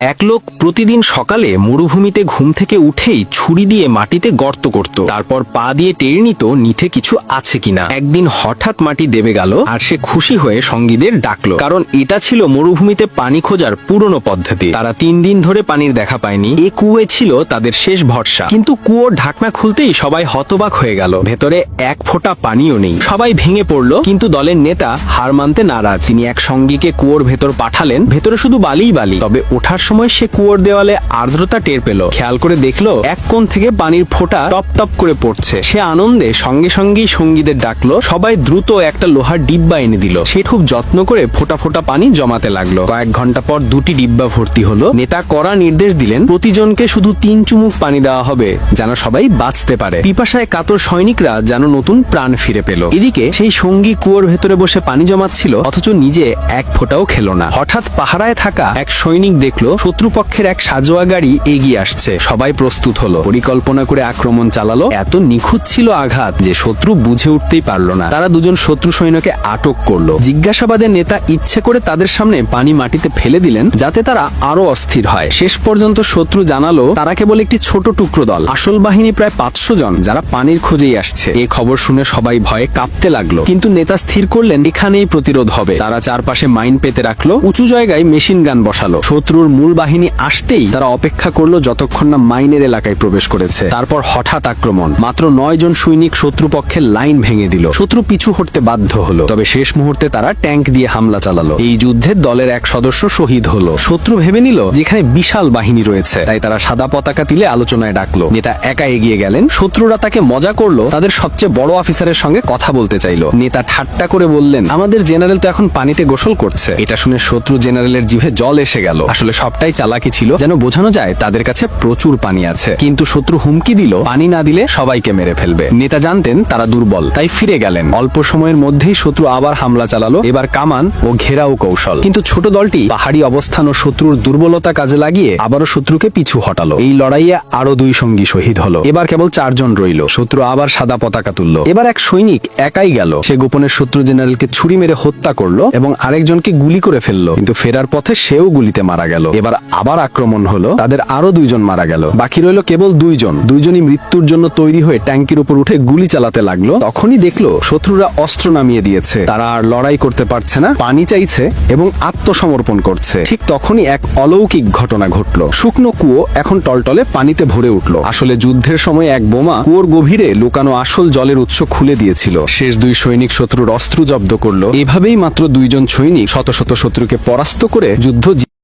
এক লোক প্রতিদিন সকালে মরুভূমিতে ঘুম থেকে উঠেই ছুরি দিয়ে মাটিতে গর্ত করত, তারপর পা দিয়ে টেনে নিত নিচে কিছু আছে কিনা। একদিন হঠাৎ মাটি দেবে গেল আর সে খুশি হয়ে সঙ্গীদের ডাকলো, কারণ এটা ছিল মরুভূমিতে পানি খোঁজার পুরনো পদ্ধতি। তারা 3 দিন ধরে পানির দেখা পায়নি। এ কুয়ে ছিল তাদের শেষ ভরসা। কিন্তু কুয়োর ঢাকনা খুলতেই সবাই হতবাক হয়ে গেল। ভেতরে এক ফোঁটা পানিও নেই। সবাই ভেঙে পড়ল, কিন্তু দলের নেতা হার মানতে নারাজ। তিনি এক সঙ্গীকে কুয়োর ভেতর পাঠালেন। ভেতরে শুধু বালিই বালি। তবে ওঠার সময় সে কুয়োর দেওয়ালে আর্দ্রতা টের পেল। খেয়াল করে দেখলো এক কোণ থেকে পানির ফোঁটা টপ টপ করে পড়ছে। সে আনন্দে সঙ্গে সঙ্গেই সঙ্গীদের ডাকলো। সবাই দ্রুত একটা লোহার ডিব্বা এনে দিল। সে খুব যত্ন করে ফোঁটা ফোঁটা পানি জমাতে লাগলো। কয়েক ঘন্টা পর 2টি ডিব্বা ভর্তি হলো। নেতা কড়া নির্দেশ দিলেন, প্রতিজনকে শুধু 3 চুমুক পানি দেওয়া হবে, যেন সবাই বাঁচতে পারে। পিপাসায় কাতর সৈনিকরা যেন নতুন প্রাণ ফিরে পেল। এদিকে সেই সঙ্গী কুয়োর ভেতরে বসে পানি জমাচ্ছিল, অথচ নিজে এক ফোঁটাও খেলো না। হঠাৎ পাহারায় থাকা এক সৈনিক দেখলো শত্রুপক্ষের এক সাজোয়া গাড়ি এগিয়ে আসছে। সবাই প্রস্তুত হলো, পরিকল্পনা করে আক্রমণ চালালো। এত নিখুঁত ছিল আঘাত যে শত্রু বুঝে উঠতেই পারলো না। তারা দুজন শত্রু সৈন্যকে আটক করলো। জিজ্ঞাসাবাদে নেতা ইচ্ছে করে তাদের সামনে পানি মাটিতে ফেলে দিলেন, যাতে তারা আরো অস্থির হয়। শেষ পর্যন্ত শত্রু জানালো তারা কেবল একটি ছোট টুকরো দল, আসল বাহিনী প্রায় 500 জন, যারা পানির খোঁজেই আসছে। এই খবর শুনে সবাই ভয়ে কাঁপতে লাগলো। কিন্তু নেতা স্থির করলেন এখানেই প্রতিরোধ হবে। তারা চারপাশে মাইন পেতে রাখলো, উঁচু জায়গায় মেশিন গান বসালো। শত্রুর মূল বাহিনী আসতেই তারা অপেক্ষা করলো যতক্ষণ না মাইনের এলাকায় প্রবেশ করেছে। তারপর হঠাৎ আক্রমণ। মাত্র 9 জন সৈনিক শত্রুপক্ষের লাইন ভেঙে দিল। শত্রু পিছু হটতে বাধ্য হলো। তবে শেষ মুহূর্তে তারা ট্যাঙ্ক দিয়ে হামলা চালালো। এই যুদ্ধে দলের এক সদস্য শহীদ হলো। শত্রু ভেবে নিল যেখানে বিশাল বাহিনী রয়েছে, তাই তারা সাদা পতাকা তুলে আলোচনায় ডাকলো। নেতা একা এগিয়ে গেলেন। শত্রুরা তাকে মজা করলো, তাদের সবচেয়ে বড় অফিসারের সঙ্গে কথা বলতে চাইলো। নেতা ঠাট্টা করে বললেন, আমাদের জেনারেল তো এখন পানিতে গোসল করছে। এটা শুনে শত্রু জেনারেলের জিভে জল এসে গেল। আসলে সবটাই চালাকি ছিল, যেন বোঝানো যায় তাদের কাছে প্রচুর পানি আছে। কিন্তু শত্রু হুমকি দিল, পানি না দিলে সবাইকে মেরে ফেলবে। নেতা জানতেন তারা দুর্বল, তাই ফিরে গেলেন। অল্প সময়ের মধ্যেই শত্রু আবার হামলা চালালো, এবার কামান ও ঘেরাও কৌশল। কিন্তু ছোট দলটি পাহাড়ি অবস্থান ও শত্রুর দুর্বলতা কাজে লাগিয়ে আবারও শত্রুকে পিছু হটালো। এই লড়াইয়ে আরো 2 সঙ্গী শহীদ হলো। এবার কেবল 4 জন রইল। শত্রু আবার সাদা পতাকা তুললো। এবার এক সৈনিক একাই গেল। সে গোপনে শত্রু জেনারেলকে ছুরি মেরে হত্যা করলো এবং আরেকজনকে গুলি করে ফেললো। কিন্তু ফেরার পথে সেও গুলিতে মারা গেল। এবার আবার আক্রমণ হলো, তাদের আরো 2 জন মারা গেল। বাকি রইল কেবল 2 জন। 2 জনই মৃত্যুর জন্য তৈরি হয়ে ট্যাঙ্কের উপর উঠে গুলি চালাতে লাগলো। তখনই দেখলো শত্রুরা অস্ত্র নামিয়ে দিয়েছে। তারা আর লড়াই করতে পারছে না, পানি চাইছে এবং আত্মসমর্পণ করছে। ঠিক তখনই এক অলৌকিক ঘটনা ঘটলো। শুকনো কুয়ো এখন টলটলে পানিতে ভরে উঠলো। আসলে যুদ্ধের সময় এক বোমা কুয়োর গভীরে লুকানো আসল জলের উৎস খুলে দিয়েছিল। শেষ 2 সৈনিক শত্রুর অস্ত্র জব্দ করলো। এভাবেই মাত্র 2 জন সৈনিক শত শত শত্রুকে পরাস্ত করে যুদ্ধ